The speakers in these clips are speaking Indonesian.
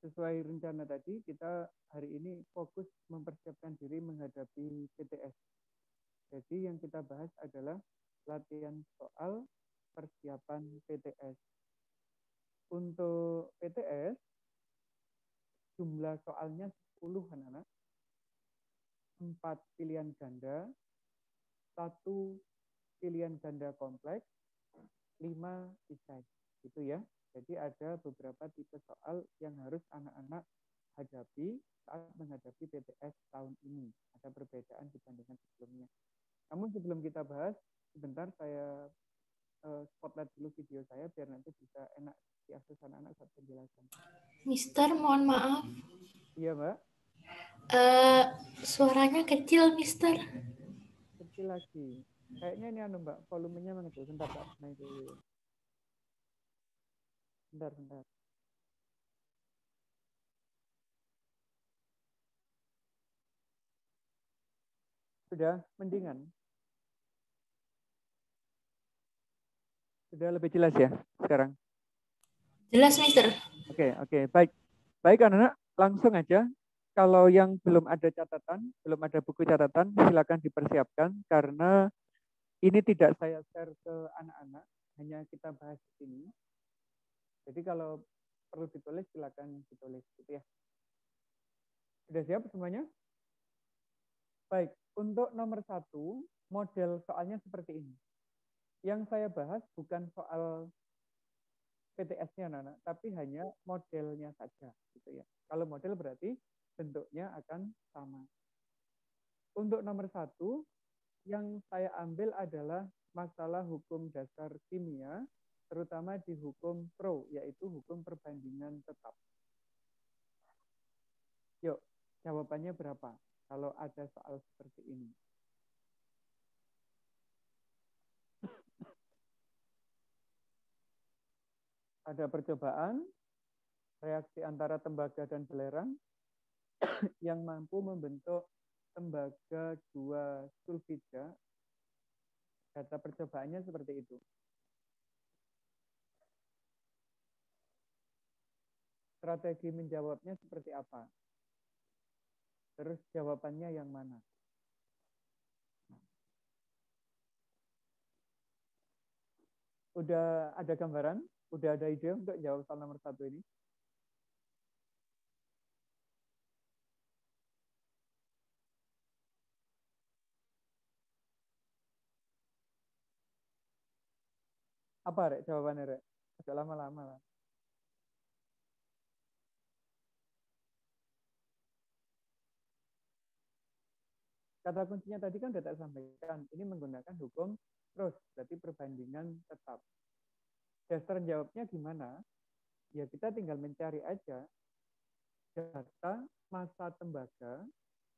sesuai rencana tadi, kita hari ini fokus mempersiapkan diri menghadapi PTS. Jadi yang kita bahas adalah latihan soal persiapan PTS. Untuk PTS, jumlah soalnya 10 anak-anak, 4 pilihan ganda, 1 pilihan ganda kompleks, 5 esai. Gitu ya. Jadi ada beberapa tipe soal yang harus anak-anak hadapi saat menghadapi PTS tahun ini. Ada perbedaan dibandingkan sebelumnya. Namun sebelum kita bahas, sebentar saya spotlight dulu video saya biar nanti bisa enak diakses anak-anak saat penjelasan. Mister, mohon maaf. Iya, Mbak. Suaranya kecil, Mister. Kecil lagi. Kayaknya ini Mbak, volumenya mengecil. Bentar, tak naik dulu. Bentar. Sudah mendingan? Sudah lebih jelas ya sekarang? Jelas, Mister. Oke. Baik anak-anak, langsung aja. Kalau yang belum ada catatan, belum ada buku catatan, silakan dipersiapkan karena ini tidak saya share ke anak-anak, hanya kita bahas di sini. Jadi kalau perlu ditulis, silakan ditulis gitu ya. Sudah siap semuanya? Baik, untuk nomor 1, model soalnya seperti ini. Yang saya bahas bukan soal PTS-nya, anak-anak, tapi hanya modelnya saja, gitu ya. Kalau model berarti bentuknya akan sama. Untuk nomor 1, yang saya ambil adalah masalah hukum dasar kimia, terutama di hukum pro, yaitu hukum perbandingan tetap. Yuk, jawabannya berapa kalau ada soal seperti ini? Ada percobaan reaksi antara tembaga dan belerang yang mampu membentuk tembaga 2 sulfida. Data percobaannya seperti itu. Strategi menjawabnya seperti apa? Terus jawabannya yang mana? Udah ada gambaran? Udah ada ide untuk jawab soal nomor 1 ini? Apa, Rek, jawabannya, Rek? Agak lama-lama lah. Kata kuncinya tadi kan sudah saya sampaikan. Ini menggunakan hukum terus, berarti perbandingan tetap. Dasar jawabnya gimana? Ya kita tinggal mencari aja data massa tembaga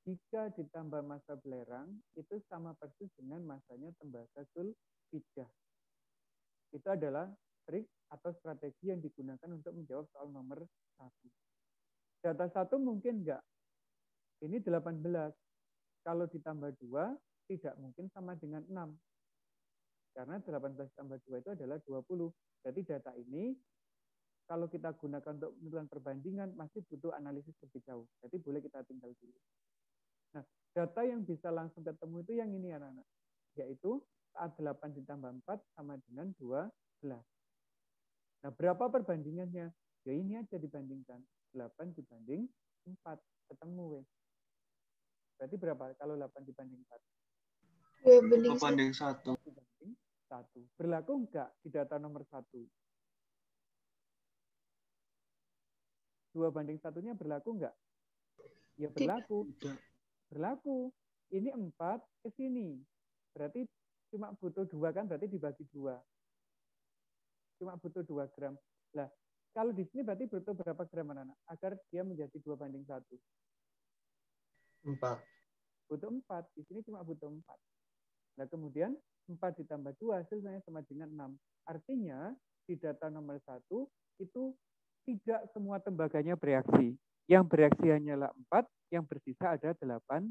jika ditambah massa belerang itu sama persis dengan massanya tembaga sulfida. Itu adalah trik atau strategi yang digunakan untuk menjawab soal nomor 1. Data 1 mungkin enggak. Ini 18. Kalau ditambah 2 tidak mungkin sama dengan 6. Karena 18 tambah 2 itu adalah 20. Jadi data ini kalau kita gunakan untuk menentukan perbandingan masih butuh analisis lebih jauh. Jadi boleh kita tinggal dulu. Nah, data yang bisa langsung ketemu itu yang ini anak-anak. Yaitu saat 8 ditambah 4 sama dengan 12. Nah, berapa perbandingannya? Ya ini aja dibandingkan. 8 dibanding 4. Ketemu. Berarti berapa kalau 8 dibanding 4? 2 banding 1. 2 dibanding 1. Berlaku enggak di data nomor 1? 2 banding 1-nya berlaku enggak? Ya berlaku. Berlaku. Ini 4 ke sini. Berarti cuma butuh 2 kan, berarti dibagi 2. Cuma butuh 2 gram. Nah, kalau di sini berarti butuh berapa gram anak-anak? Agar dia menjadi 2 banding 1. 4. Butuh 4. Di sini cuma butuh 4. Nah, kemudian 4 ditambah 2 hasilnya sama dengan 6. Artinya, di data nomor 1, itu tidak semua tembaganya bereaksi. Yang bereaksi hanyalah 4, yang bersisa ada 18.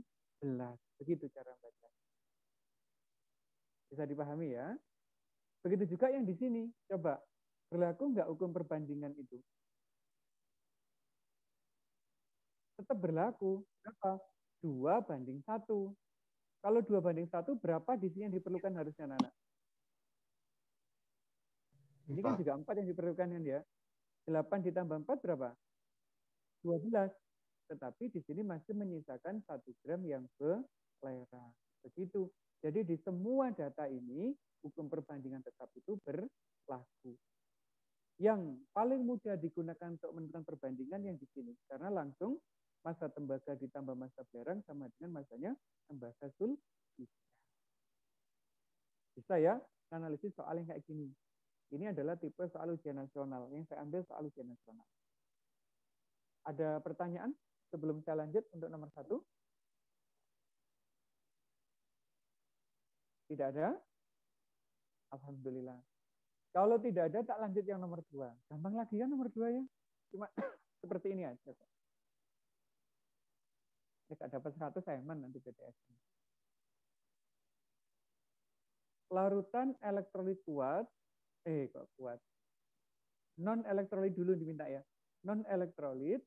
Begitu cara baca. Bisa dipahami ya? Begitu juga yang di sini. Coba, berlaku nggak hukum perbandingan itu? tetap berlaku. Berapa? 2:1. Kalau 2:1, berapa di sini yang diperlukan harusnya, anak-anak? Ini kan juga 4 yang diperlukan kan ya. 8 ditambah 4 berapa? 12. Tetapi di sini masih menyisakan 1 gram yang belerang. Begitu. Jadi di semua data ini, hukum perbandingan tetap itu berlaku. Yang paling mudah digunakan untuk menentukan perbandingan yang di sini. Karena langsung massa tembaga ditambah massa belerang sama dengan massanya tembaga sulfida. Bisa ya analisis soal yang kayak gini. Ini adalah tipe soal ujian nasional. Yang saya ambil soal ujian nasional. Ada pertanyaan sebelum saya lanjut untuk nomor 1? Tidak ada? Alhamdulillah. Kalau tidak ada, tak lanjut yang nomor 2. Gampang lagi ya nomor 2 ya. Cuma seperti ini aja. Jika dapat 100, saya aman nanti BTS. Larutan elektrolit kuat, kok kuat. Non-elektrolit dulu diminta ya. Non-elektrolit,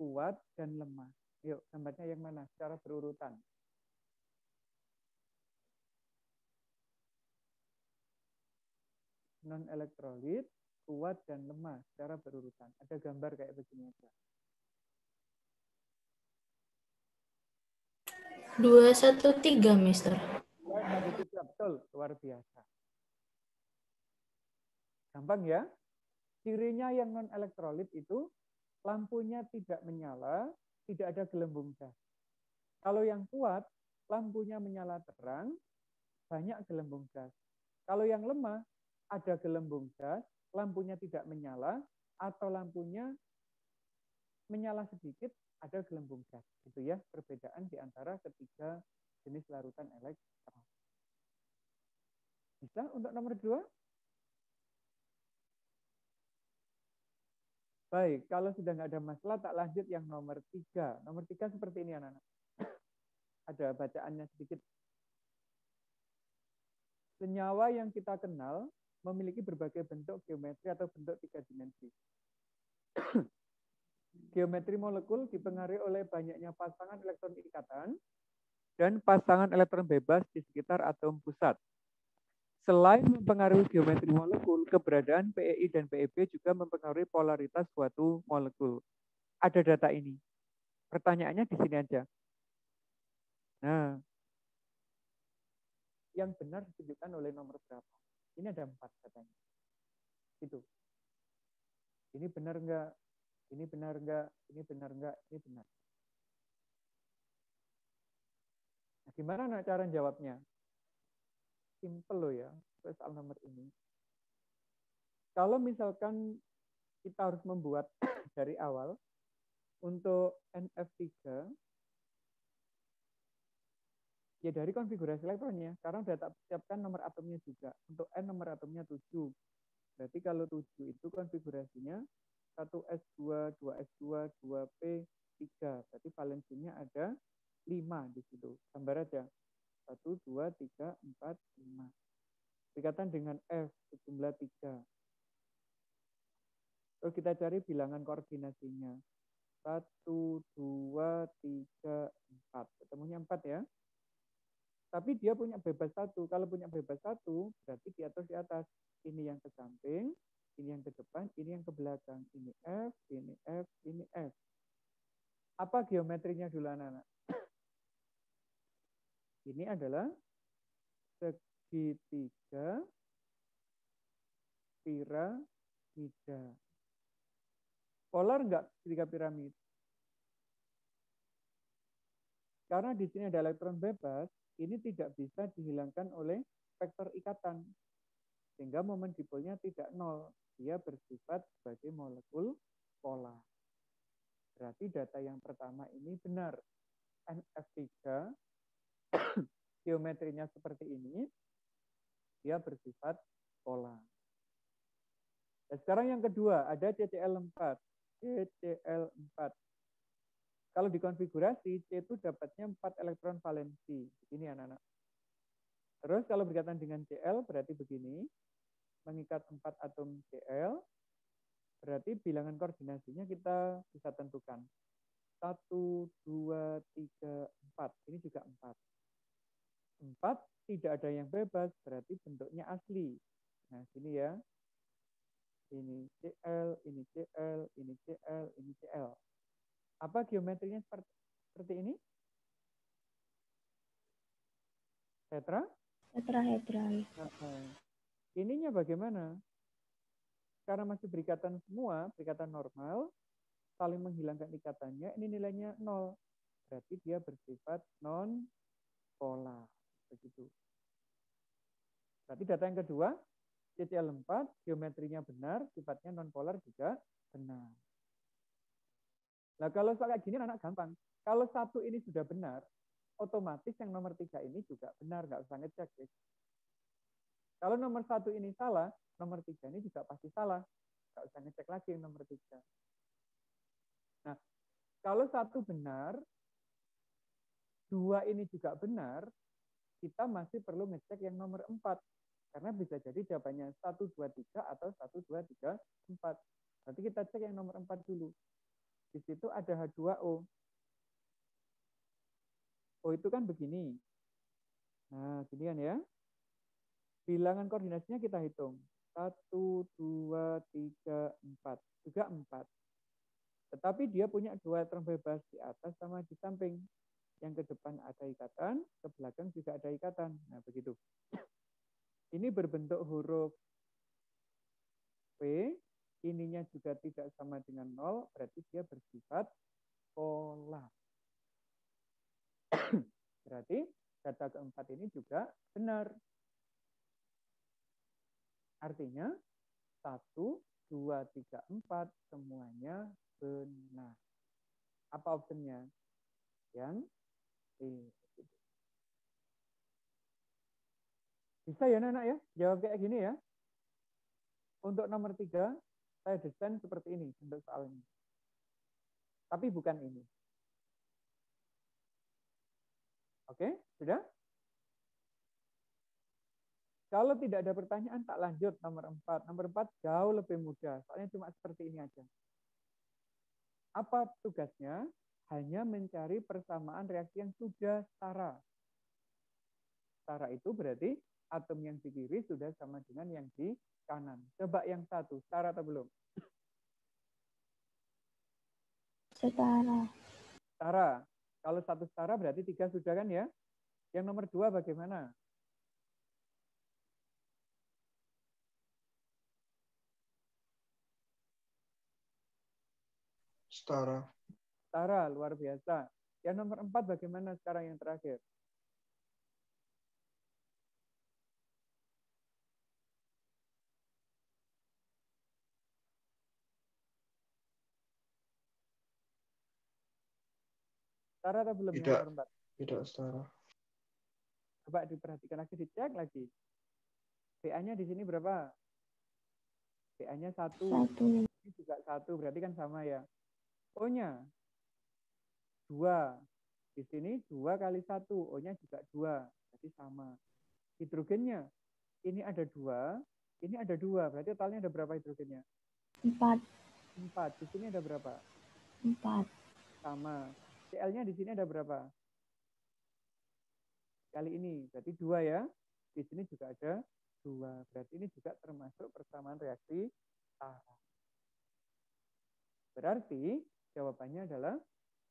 kuat, dan lemah. Yuk, gambarnya yang mana? Secara berurutan. Non-elektrolit, kuat, dan lemah secara berurutan. Ada gambar kayak begini aja. 213, Mister. 213, betul. Luar biasa. Gampang ya. Cirinya yang non-elektrolit itu lampunya tidak menyala, tidak ada gelembung gas. Kalau yang kuat, lampunya menyala terang, banyak gelembung gas. Kalau yang lemah, ada gelembung gas, lampunya tidak menyala, atau lampunya menyala sedikit, ada gelembung gas. Itu ya perbedaan di antara ketiga jenis larutan elektron. Bisa untuk nomor 2? Baik, kalau sudah nggak ada masalah, tak lanjut yang nomor 3. Nomor 3 seperti ini, anak-anak. Ada bacaannya sedikit. Senyawa yang kita kenal memiliki berbagai bentuk geometri atau bentuk 3 dimensi. Geometri molekul dipengaruhi oleh banyaknya pasangan elektron ikatan dan pasangan elektron bebas di sekitar atom pusat. Selain mempengaruhi geometri molekul, keberadaan PEI dan PEB juga mempengaruhi polaritas suatu molekul. Ada data ini. Pertanyaannya di sini aja. Nah, yang benar ditunjukkan oleh nomor berapa? Ini ada 4 katanya. Itu. Ini benar enggak? Ini benar enggak? Ini benar enggak? Ini benar. Nah, gimana cara jawabnya? Simple loh ya, soal nomor ini. Kalau misalkan kita harus membuat dari awal, untuk NF3, ya dari konfigurasi elektronnya, sekarang sudah tak siapkan nomor atomnya juga. Untuk N nomor atomnya 7. Berarti kalau 7 itu konfigurasinya 1s2, 2s2, 2p3. Berarti valensinya ada 5 di situ. Gambar aja. 1, 2, 3, 4, 5. Berkaitan dengan F, sejumlah 3. Terus kita cari bilangan koordinasinya. 1, 2, 3, 4. Ketemunya 4 ya. Tapi dia punya bebas 1. Kalau punya bebas 1, berarti di atas. Ini yang ke samping, ini yang ke depan, ini yang ke belakang. Ini F, ini F, ini F. Apa geometrinya dulu anak-anak? Ini adalah segitiga piramida. Polar enggak segitiga piramid? Karena di sini ada elektron bebas, ini tidak bisa dihilangkan oleh vektor ikatan. Sehingga momen dipolnya tidak 0. Dia bersifat sebagai molekul polar. Berarti data yang pertama ini benar. NF3, geometrinya seperti ini, dia bersifat polar. Dan sekarang yang kedua, ada CCl4. CCl4. Kalau dikonfigurasi, C itu dapatnya 4 elektron valensi. Ini anak-anak. Terus kalau berkaitan dengan Cl, berarti begini. Mengikat 4 atom Cl, berarti bilangan koordinasinya kita bisa tentukan. 1, 2, 3, 4. Ini juga 4. 4 tidak ada yang bebas, berarti bentuknya asli. Nah, sini ya. Ini CL, ini CL, ini CL, ini CL. Apa geometrinya seperti ini? Tetra? Tetrahedral. Ininya bagaimana? Karena masih berikatan semua, berikatan normal, saling menghilangkan ikatannya, ini nilainya 0. Berarti dia bersifat non-polar. Begitu. Berarti data yang kedua, CCl4, geometrinya benar, sifatnya non-polar juga benar. Nah, kalau soal kayak gini anak gampang. Kalau 1 ini sudah benar, otomatis yang nomor 3 ini juga benar, nggak usah ngecek. Ya. Kalau nomor 1 ini salah, nomor 3 ini juga pasti salah. Nggak usah ngecek lagi yang nomor 3. Nah, kalau 1 benar, 2 ini juga benar, kita masih perlu ngecek yang nomor 4. Karena bisa jadi jawabannya 1, 2, 3 atau 1, 2, 3, 4. Nanti kita cek yang nomor 4 dulu. Di situ ada H2O. O itu kan begini. Nah, gini kan ya. Bilangan koordinasinya kita hitung. 1, 2, 3, 4. Juga 4. Tetapi dia punya 2 term bebas di atas sama di samping. Yang ke depan ada ikatan, ke belakang juga ada ikatan. Nah, begitu. Ini berbentuk huruf P, ininya juga tidak sama dengan 0, berarti dia bersifat polar. Berarti data keempat ini juga benar. Artinya 1, 2, 3, 4 semuanya benar. Apa optionnya? Yang E. Bisa ya anak-anak ya? Jawab kayak gini ya. Untuk nomor 3, saya desain seperti ini untuk soal ini. Tapi bukan ini. Oke, sudah? Kalau tidak ada pertanyaan, tak lanjut nomor 4. Nomor 4 jauh lebih mudah. Soalnya cuma seperti ini aja. Apa tugasnya? Hanya mencari persamaan reaksi yang sudah setara. Setara itu berarti atom yang di kiri sudah sama dengan yang di kanan. Coba yang satu, setara atau belum? Setara. Setara. Kalau satu setara berarti 3 sudah kan ya? Yang nomor 2 bagaimana? Setara. Setara, luar biasa. Yang nomor 4 bagaimana sekarang yang terakhir? Setara atau belum yang Tidak. nomor 4? Tidak setara. Coba diperhatikan lagi, dicek lagi. BA-nya di sini berapa? BA-nya 1. 1. Ini juga 1, berarti kan sama ya. O-nya 2. Di sini 2 kali 1. O-nya juga 2. Berarti sama. Hidrogennya. Ini ada 2. Ini ada 2. Berarti totalnya ada berapa hidrogennya? 4. 4. Di sini ada berapa? 4. Sama. Cl-nya di sini ada berapa? Kali ini. Berarti 2 ya. Di sini juga ada 2. Berarti ini juga termasuk persamaan reaksi setara. Berarti jawabannya adalah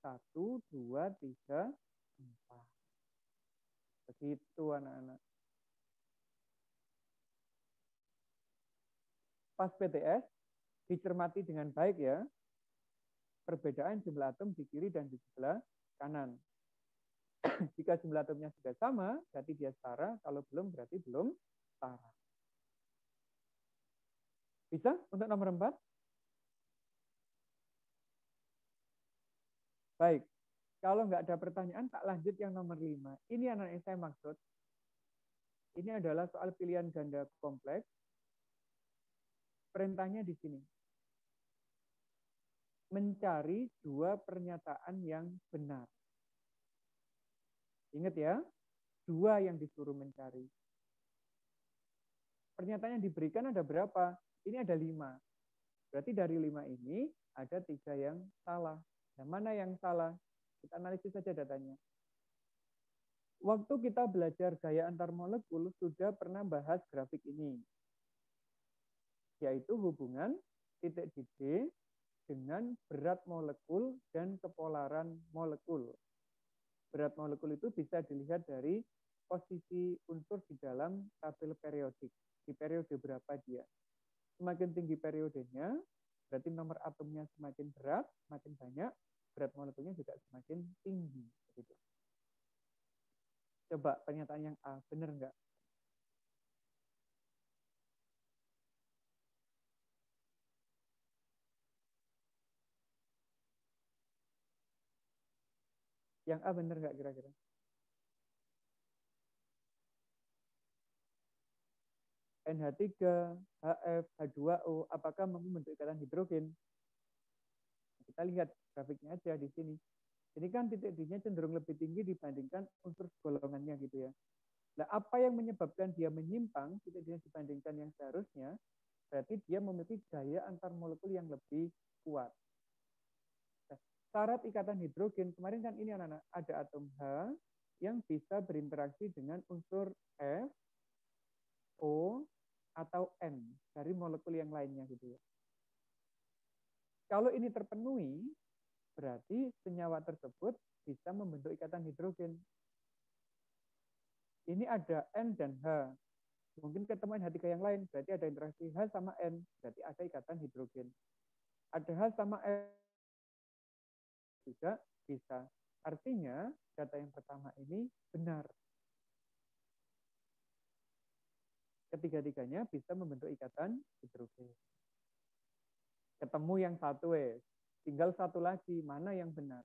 1, 2, 3, 4. Begitu anak-anak. Pas PTS, dicermati dengan baik ya. Perbedaan jumlah atom di kiri dan di sebelah kanan. Jika jumlah atomnya sudah sama, berarti dia setara. Kalau belum, berarti belum setara. Bisa untuk nomor 4? Baik. Kalau nggak ada pertanyaan, tak lanjut yang nomor 5. Ini anak yang saya maksud. Ini adalah soal pilihan ganda kompleks. Perintahnya di sini. Mencari 2 pernyataan yang benar. Ingat ya, 2 yang disuruh mencari. Pernyataan yang diberikan ada berapa? Ini ada 5. Berarti dari 5 ini ada 3 yang salah. Nah, mana yang salah? Kita analisis saja datanya. Waktu kita belajar gaya antar molekul sudah pernah bahas grafik ini, yaitu hubungan titik di D dengan berat molekul dan kepolaran molekul. Berat molekul itu bisa dilihat dari posisi unsur di dalam tabel periodik. Di periode berapa dia. Semakin tinggi periodenya, berarti nomor atomnya semakin berat, semakin banyak, berat molekulnya juga semakin tinggi. Gitu. Coba pernyataan yang A, benar nggak? Yang A benar nggak kira-kira? NH3, HF, H2O, apakah mampu membentuk ikatan hidrogen? Kita lihat grafiknya aja di sini. Ini kan titik D-nya cenderung lebih tinggi dibandingkan unsur golongannya gitu ya. Nah, apa yang menyebabkan dia menyimpang titik D dibandingkan yang seharusnya? Berarti dia memiliki gaya antar molekul yang lebih kuat. Nah, syarat ikatan hidrogen, kemarin kan ini anak-anak, ada atom H yang bisa berinteraksi dengan unsur F, O, atau N dari molekul yang lainnya gitu ya. Kalau ini terpenuhi, berarti senyawa tersebut bisa membentuk ikatan hidrogen. Ini ada N dan H. Mungkin ketemu NH3 yang lain, berarti ada interaksi H sama N, berarti ada ikatan hidrogen. Ada H sama N juga bisa. Artinya, data yang pertama ini benar. Ketiga-tiganya bisa membentuk ikatan hidrogen. Ketemu yang satu, tinggal satu lagi, mana yang benar?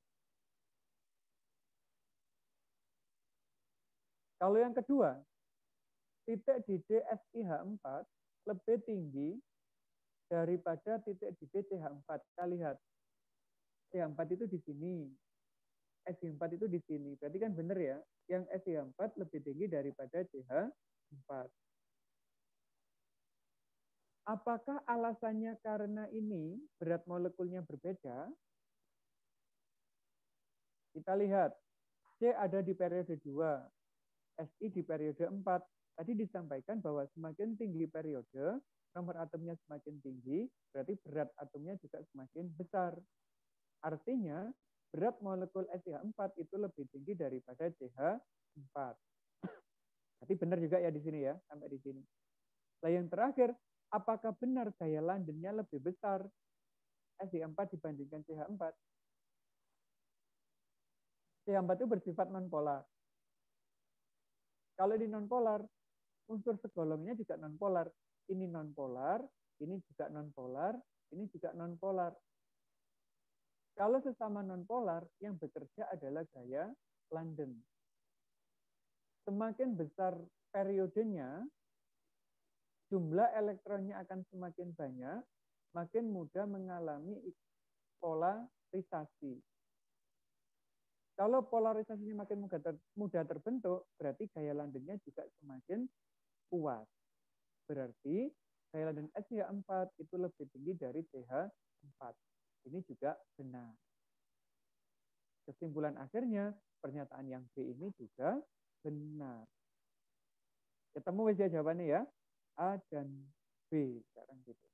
Kalau yang kedua, titik di DSiH4 lebih tinggi daripada titik di CH4. Kita lihat, CH4 itu di sini, SI4 itu di sini. Berarti kan benar ya, yang SI4 lebih tinggi daripada CH4. Apakah alasannya karena ini berat molekulnya berbeda? Kita lihat, C ada di periode 2, Si di periode 4. Tadi disampaikan bahwa semakin tinggi periode, nomor atomnya semakin tinggi, berarti berat atomnya juga semakin besar. Artinya, berat molekul SiH4 itu lebih tinggi daripada CH4. Berarti benar juga ya di sini ya, sampai di sini. Nah, yang terakhir, apakah benar gaya Londonnya lebih besar SiH4 dibandingkan CH4? CH4 itu bersifat nonpolar. Kalau di nonpolar, unsur segolongnya juga nonpolar. Ini nonpolar, ini juga nonpolar, ini juga nonpolar. Kalau sesama nonpolar, yang bekerja adalah gaya London. Semakin besar periodenya, jumlah elektronnya akan semakin banyak, makin mudah mengalami polarisasi. Kalau polarisasinya makin mudah terbentuk, berarti gaya Londonnya juga semakin kuat. Berarti gaya London SiH4 itu lebih tinggi dari CH4. Ini juga benar. Kesimpulan akhirnya, pernyataan yang B ini juga benar. Ketemu wis ya jawabannya ya. A dan B sekarang gitu.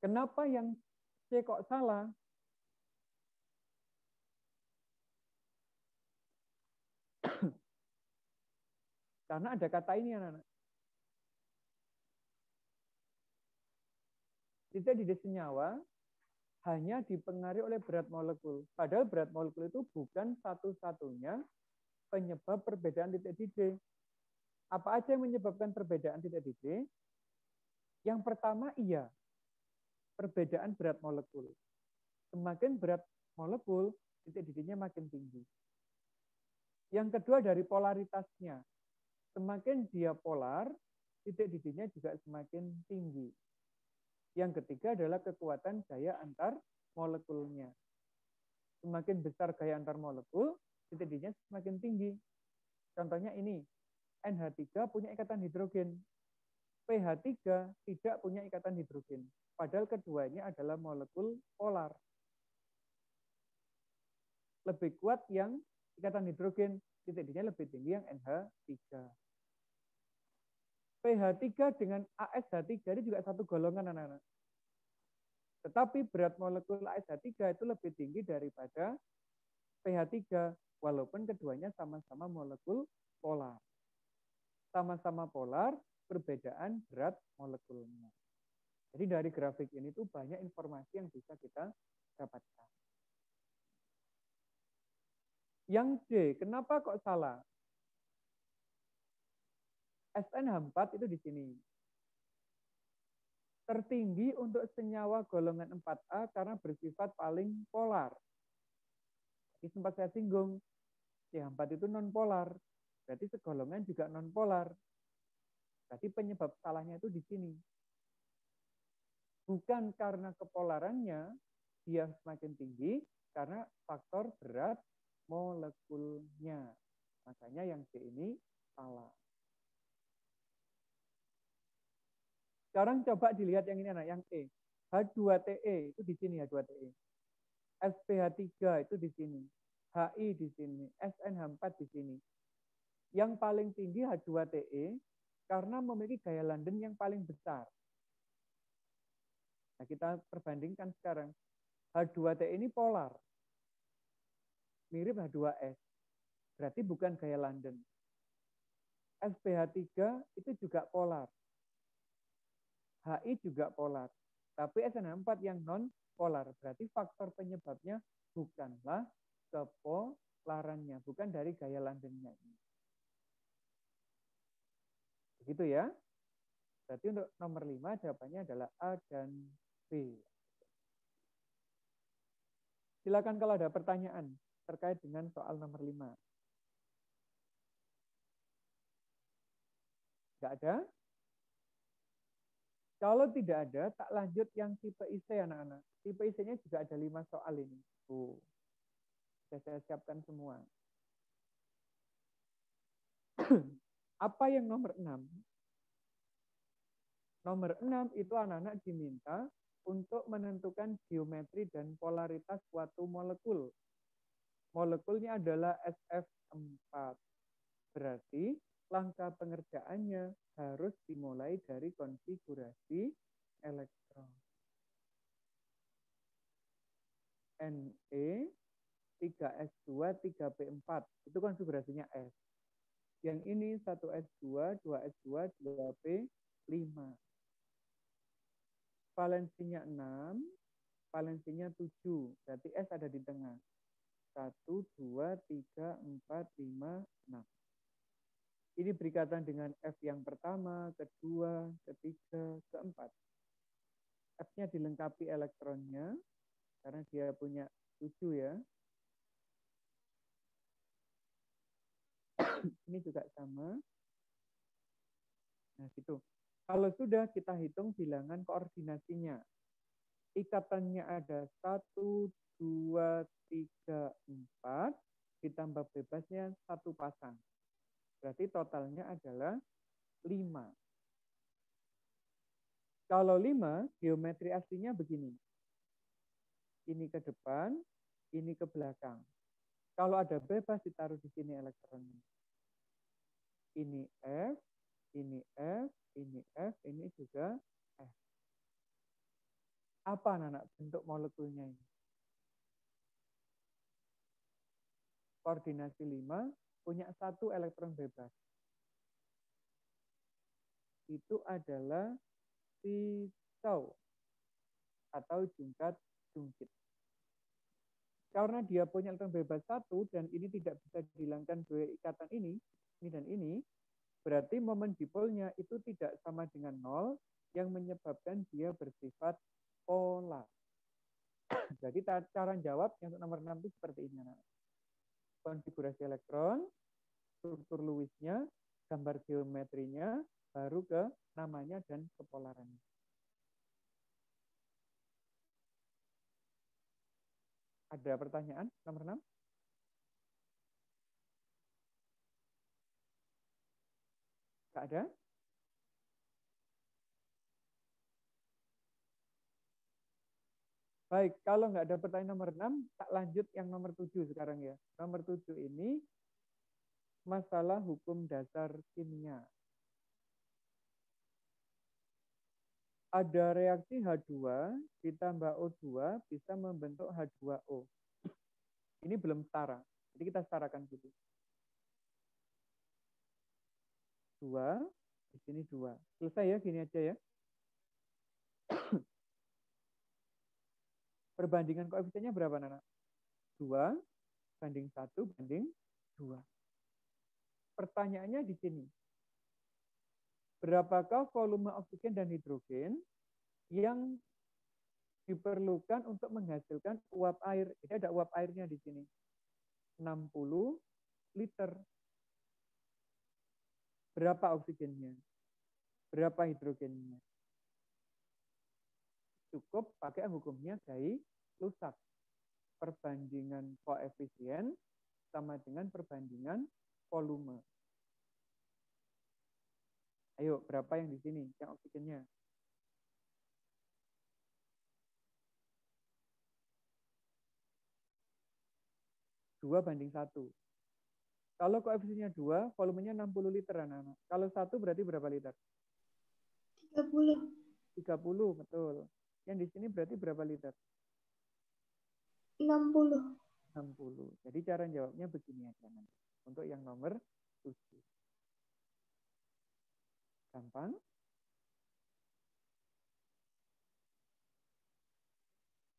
Kenapa yang C kok salah? Karena ada kata ini anak-anak. Titik di senyawa hanya dipengaruhi oleh berat molekul. Padahal berat molekul itu bukan satu-satunya penyebab perbedaan titik di D. Apa aja yang menyebabkan perbedaan titik di D? Yang pertama iya, perbedaan berat molekul. Semakin berat molekul, titik di D-nya makin tinggi. Yang kedua dari polaritasnya. Semakin dia polar, titik di D-nya juga semakin tinggi. Yang ketiga adalah kekuatan gaya antar molekulnya. Semakin besar gaya antar molekul, titik D-nya semakin tinggi. Contohnya ini, NH3 punya ikatan hidrogen. pH3 tidak punya ikatan hidrogen. Padahal keduanya adalah molekul polar. lebih kuat yang ikatan hidrogen, titik D-nya lebih tinggi yang NH3. pH3 dengan ASH3 ini juga satu golongan anak-anak. Tetapi berat molekul ASH3 itu lebih tinggi daripada pH3, walaupun keduanya sama-sama molekul polar. Sama-sama polar, perbedaan berat molekulnya. Jadi dari grafik ini tuh banyak informasi yang bisa kita dapatkan. Yang D, kenapa kok salah? SN4 itu di sini. Tertinggi untuk senyawa golongan 4A karena bersifat paling polar. Ini sempat saya singgung, CH4 itu non-polar. Berarti segolongan juga non-polar. Berarti penyebab salahnya itu di sini. Bukan karena kepolarannya dia semakin tinggi, karena faktor berat molekulnya. Makanya yang D ini salah. Sekarang coba dilihat yang ini anak, yang E. H2TE itu di sini H2TE. SPH3 itu di sini. HI di sini, SNH4 di sini. Yang paling tinggi H2TE karena memiliki gaya London yang paling besar. Nah, kita perbandingkan sekarang. H2TE ini polar. Mirip H2S. Berarti bukan gaya London. SPH3 itu juga polar. HI juga polar. Tapi SN4 yang non polar. Berarti faktor penyebabnya bukanlah kepolarannya, bukan dari gaya Londonnya. Begitu ya. Berarti untuk nomor 5 jawabannya adalah A dan B. Silakan kalau ada pertanyaan terkait dengan soal nomor 5. Enggak ada? Kalau tidak ada, tak lanjut yang tipe IC anak-anak. Tipe IC-nya juga ada 5 soal ini. Sudah saya siapkan semua. Apa yang nomor 6? Nomor 6 itu anak-anak diminta untuk menentukan geometri dan polaritas suatu molekul. Molekulnya adalah SF4. Berarti langkah pengerjaannya harus dimulai dari konfigurasi elektron. Ne 3s2 3p4 itu konfigurasinya S. Yang ini 1s2 2s2 2p5. Valensinya 6, valensinya 7. Berarti S ada di tengah. 1 2 3 4 5 6. Ini berikatan dengan F yang pertama, kedua, ketiga, keempat. F-nya dilengkapi elektronnya, karena dia punya 7 ya. Ini juga sama. Nah, gitu. Kalau sudah, kita hitung bilangan koordinasinya. Ikatannya ada 1, 2, 3, 4, ditambah bebasnya 1 pasang. Berarti totalnya adalah 5. Kalau 5, geometri aslinya begini. Ini ke depan, ini ke belakang. Kalau ada bebas, ditaruh di sini elektronnya. Ini F, ini F, ini F, ini juga F. Apa anak bentuk molekulnya ini? Koordinasi 5, punya 1 elektron bebas. Itu adalah pisau atau jungkit. Karena dia punya elektron bebas 1 dan ini tidak bisa dihilangkan dua ikatan ini dan ini, berarti momen dipolnya itu tidak sama dengan 0 yang menyebabkan dia bersifat polar. Jadi cara jawab yang untuk nomor 6 itu seperti ini. Konfigurasi elektron, struktur Lewisnya, gambar geometrinya, baru ke namanya dan kepolarannya. Ada pertanyaan nomor 6? Nggak ada? Baik, kalau nggak ada pertanyaan nomor 6, tak lanjut yang nomor 7 sekarang ya. Nomor 7 ini masalah hukum dasar kimia. Ada reaksi H2 ditambah O2 bisa membentuk H2O. Ini belum setara. Jadi kita setarakan dulu. 2, di sini 2. Selesai ya, gini aja ya. Perbandingan koefisiennya berapa, Nana? 2 banding 1 banding 2. Pertanyaannya di sini. Berapakah volume oksigen dan hidrogen yang diperlukan untuk menghasilkan uap air? Ini ada uap airnya di sini. 60 liter. Berapa oksigennya? Berapa hidrogennya? Cukup pakai hukumnya Gay-Lussac. Perbandingan koefisien sama dengan perbandingan volume. Ayo, berapa yang di sini? Yang oksigennya? Dua banding 1. Kalau koefisiennya 2, volumenya 60 liter, anak-anak. Kalau 1 berarti berapa liter? 30. 30, betul. Yang di sini berarti berapa liter? 60. 60. Jadi cara jawabnya begini aja nanti. Untuk yang nomor 7. Gampang.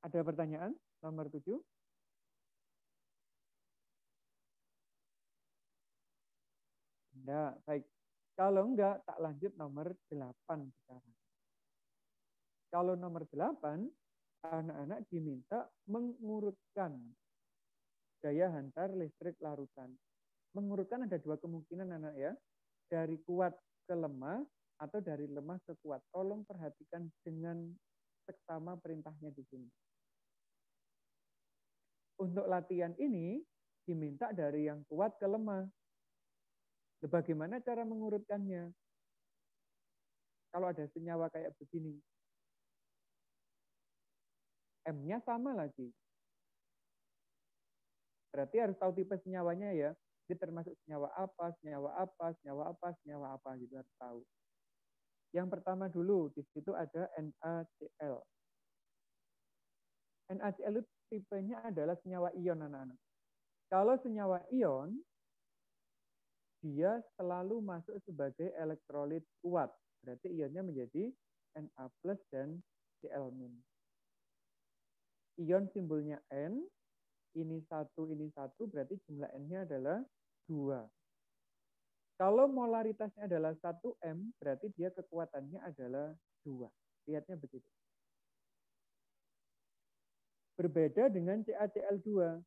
Ada pertanyaan? Nomor 7? Enggak, baik. Kalau enggak, tak lanjut nomor 8 sekarang. Kalau nomor 8, anak-anak diminta mengurutkan daya hantar listrik larutan. Mengurutkan ada dua kemungkinan, anak ya. Dari kuat ke lemah atau dari lemah ke kuat. Tolong perhatikan dengan seksama perintahnya di sini. Untuk latihan ini diminta dari yang kuat ke lemah. Bagaimana cara mengurutkannya? Kalau ada senyawa kayak begini, M-nya sama lagi. Berarti harus tahu tipe senyawanya ya. Ini termasuk senyawa apa, senyawa apa, senyawa apa, senyawa apa gitu harus tahu. Yang pertama dulu, di situ ada NaCl. NaCl itu tipenya adalah senyawa ion, anak-anak. Kalau senyawa ion, dia selalu masuk sebagai elektrolit kuat. Berarti ionnya menjadi Na plus dan Cl min. Ion simbolnya N, ini satu, berarti jumlah N-nya adalah 2. Kalau molaritasnya adalah 1M, berarti dia kekuatannya adalah 2. Lihatnya begitu. Berbeda dengan CaCl2.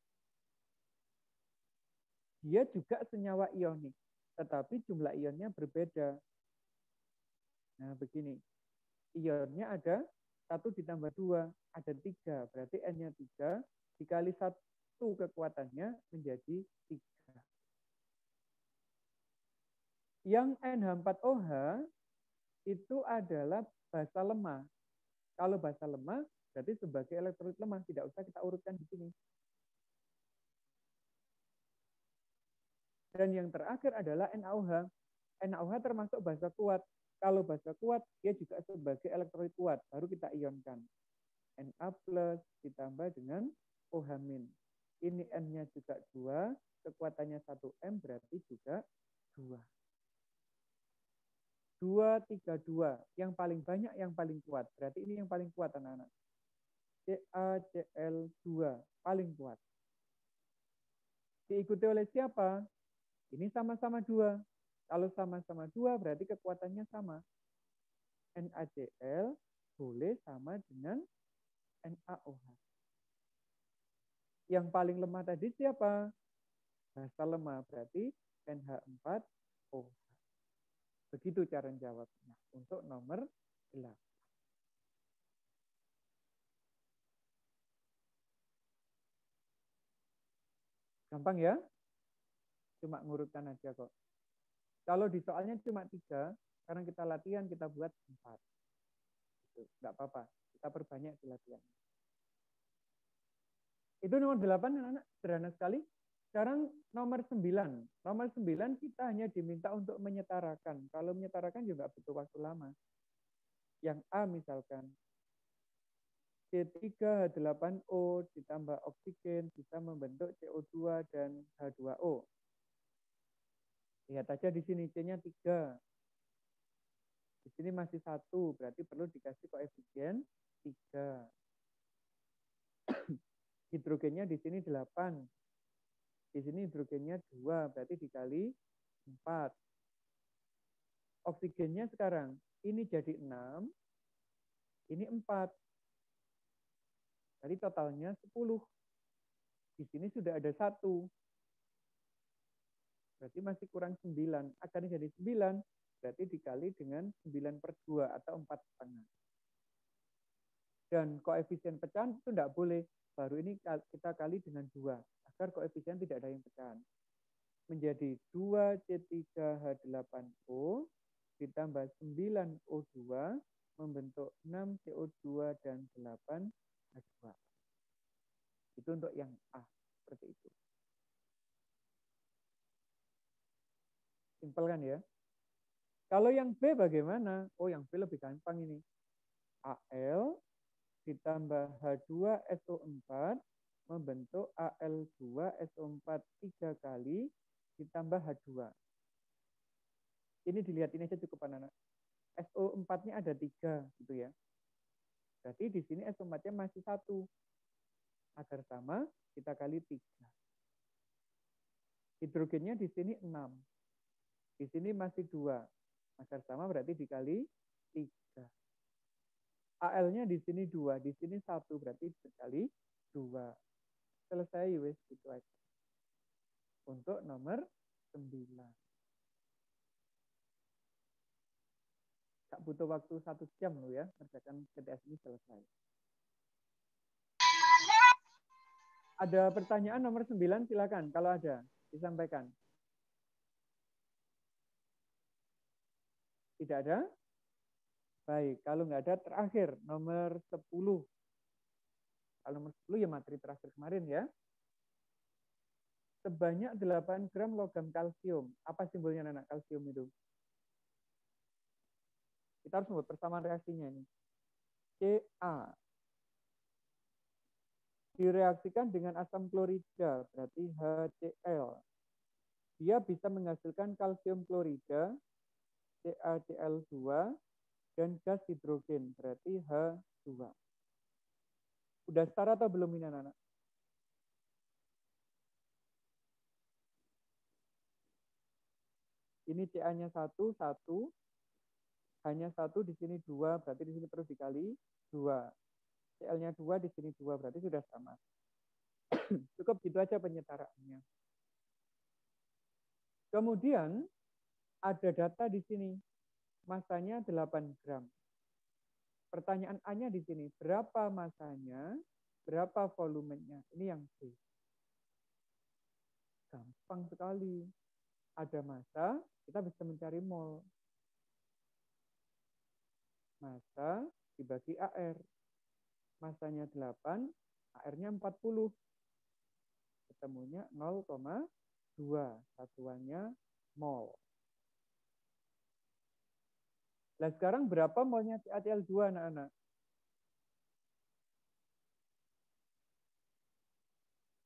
Dia juga senyawa ionik, tetapi jumlah ionnya berbeda. Nah, begini. Ionnya ada 1 ditambah 2, ada 3. Berarti N-nya 3, dikali 1 kekuatannya menjadi 3. Yang NH4OH itu adalah basa lemah. Kalau basa lemah, berarti sebagai elektrolit lemah. Tidak usah kita urutkan di sini. Dan yang terakhir adalah NaOH. NaOH termasuk basa kuat. Kalau basa kuat, dia juga sebagai elektrolit kuat. Baru kita ionkan. Na plus ditambah dengan OH-. Ini N-nya juga 2. Kekuatannya 1M berarti juga 2. 2, 3, 2. Yang paling banyak, yang paling kuat. Berarti ini yang paling kuat, anak-anak. CaCl2 paling kuat. Diikuti oleh siapa? Ini sama-sama 2. Kalau sama-sama 2 berarti kekuatannya sama. NaCl boleh sama dengan NaOH. Yang paling lemah tadi siapa? Basa lemah, berarti NH4OH. Begitu cara jawabnya untuk nomor 8. Gampang ya? Cuma ngurutkan aja kok. Kalau di soalnya cuma 3, sekarang kita latihan, kita buat 4. Nggak apa-apa, kita perbanyak di latihan. Itu nomor 8, anak-anak. Sederhana sekali. Sekarang nomor 9. Nomor 9 kita hanya diminta untuk menyetarakan. Kalau menyetarakan juga butuh waktu lama. Yang A misalkan. C3H8O ditambah oksigen bisa membentuk CO2 dan H2O. Lihat aja di sini C-nya 3. Di sini masih 1, berarti perlu dikasih koefisien 3. Hidrogennya di sini 8. Di sini hidrogennya 2, berarti dikali 4. Oksigennya sekarang, ini jadi 6, ini 4. Jadi totalnya 10. Di sini sudah ada 1. Berarti masih kurang 9. Akan jadi 9, berarti dikali dengan 9/2 atau 4,5. Dan koefisien pecahan itu tidak boleh. Baru ini kita kali dengan 2. Agar koefisien tidak ada yang pecahan. Menjadi 2C3H8O ditambah 9O2 membentuk 6CO2 dan 8H2. Itu untuk yang A. Seperti itu. Simpel kan ya? Kalau yang B bagaimana? Oh, yang B lebih gampang ini. Al ditambah H2SO4 membentuk Al2SO4 3 kali ditambah H2. Ini dilihat ini aja cukup anak-anak. SO4-nya ada 3 gitu ya. Berarti di sini SO4-nya masih 1. Agar sama, kita kali 3. Hidrogennya di sini 6. Di sini masih 2. Agar sama berarti dikali 3. Al-nya di sini 2. Di sini 1. Berarti dikali 2. Selesai, wes gitu aja. Untuk nomor 9. Tak butuh waktu 1 jam loh ya. Kerjakan PTS ini selesai. Ada pertanyaan nomor 9, silakan. Kalau ada, disampaikan. Tidak ada? Baik, kalau nggak ada, terakhir, nomor 10. Kalau nomor 10 ya materi terakhir kemarin ya. Sebanyak 8 gram logam kalsium. Apa simbolnya anak kalsium itu? Kita harus membuat persamaan reaksinya ini. Ca. Direaksikan dengan asam klorida, berarti HCl. Dia bisa menghasilkan kalsium klorida, CaCl2, dan gas hidrogen, berarti H2. Udah setara atau belum ini anak-anak? Ini Ca-nya 1, 1. Hanya 1, di sini 2, berarti di sini perlu dikali 2. Cl-nya 2, di sini 2, berarti sudah sama. Cukup gitu aja penyetaraannya. Kemudian ada data di sini. Masanya 8 gram. Pertanyaan A-nya di sini, berapa masanya, berapa volumenya? Ini yang B. Gampang sekali. Ada massa, kita bisa mencari mol. Massa dibagi AR. Massanya 8, AR-nya 40. Ketemunya 0,2. Satuannya mol. Nah sekarang berapa molnya CaCl2 anak-anak?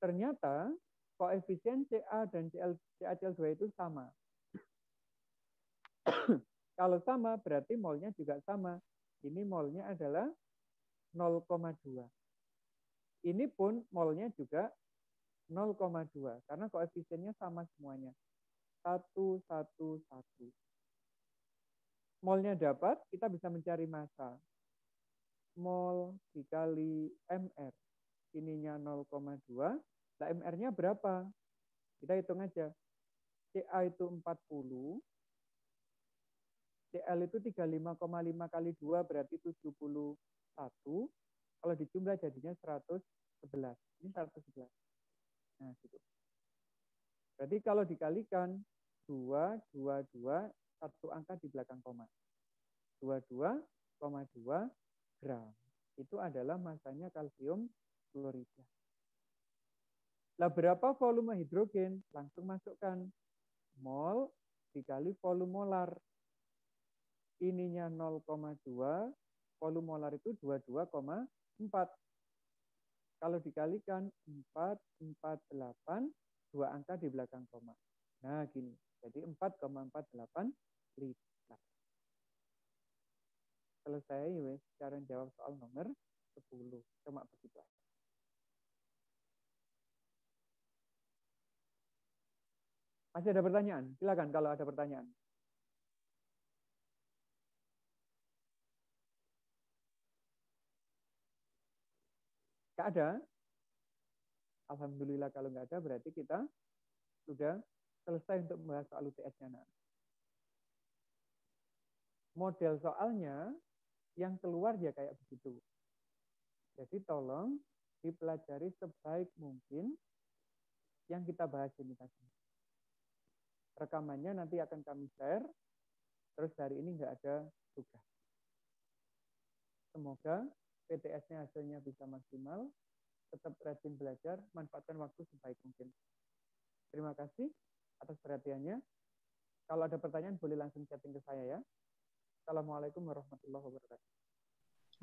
Ternyata koefisien Ca dan CaCl2 itu sama. Kalau sama berarti molnya juga sama. Ini molnya adalah 0,2. Ini pun molnya juga 0,2 karena koefisiennya sama semuanya. 1, 1, 1. Molnya dapat, kita bisa mencari massa. Mol dikali MR. Ininya 0,2. Nah, MR-nya berapa? Kita hitung aja. Ca itu 40. Cl itu 35,5 kali 2 berarti 71. Kalau dijumlah jadinya 111. Ini 111. Nah, gitu. Berarti kalau dikalikan 2, 2, 2, satu angka di belakang koma. 22,2 gram. Itu adalah massanya kalsium klorida. Lah berapa volume hidrogen? Langsung masukkan mol dikali volume molar. Ininya 0,2, volume molar itu 22,4. Kalau dikalikan 448, 2 angka di belakang koma. Nah, gini. Jadi 4,48 liter. Selesai, wes. Cara jawab soal nomor 10. Cuma begitu. Masih ada pertanyaan? Silakan kalau ada pertanyaan. Nggak ada? Alhamdulillah kalau nggak ada berarti kita sudah selesai untuk membahas soal UTS-nya. Nah. Model soalnya yang keluar ya kayak begitu. Jadi tolong dipelajari sebaik mungkin yang kita bahas ini tadi. Rekamannya nanti akan kami share, terus hari ini nggak ada tugas. Semoga PTS-nya hasilnya bisa maksimal, tetap rajin belajar, manfaatkan waktu sebaik mungkin. Terima kasih atas perhatiannya. Kalau ada pertanyaan boleh langsung chatting ke saya ya. Assalamualaikum warahmatullahi wabarakatuh.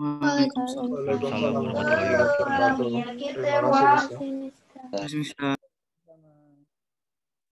Waalaikumsalam warahmatullahi wabarakatuh. Terima kasih, Mister.